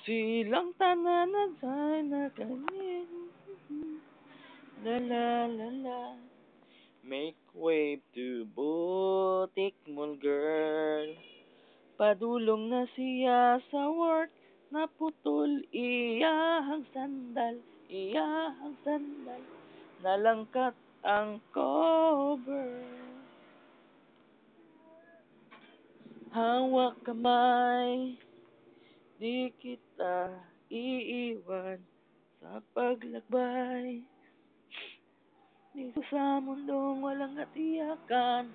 Silang tanan na sa'y nakanin. La la la la. Make way to butik mall girl. Padulong na siya sa work. Naputol iyahang sandal. Iyahang sandal. Nalangkat ang cover. Hawak kamay. Di kita iiwan sa paglakbay. Dito sa mundong walang katiyakan.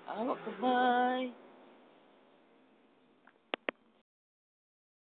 Hawak kamay.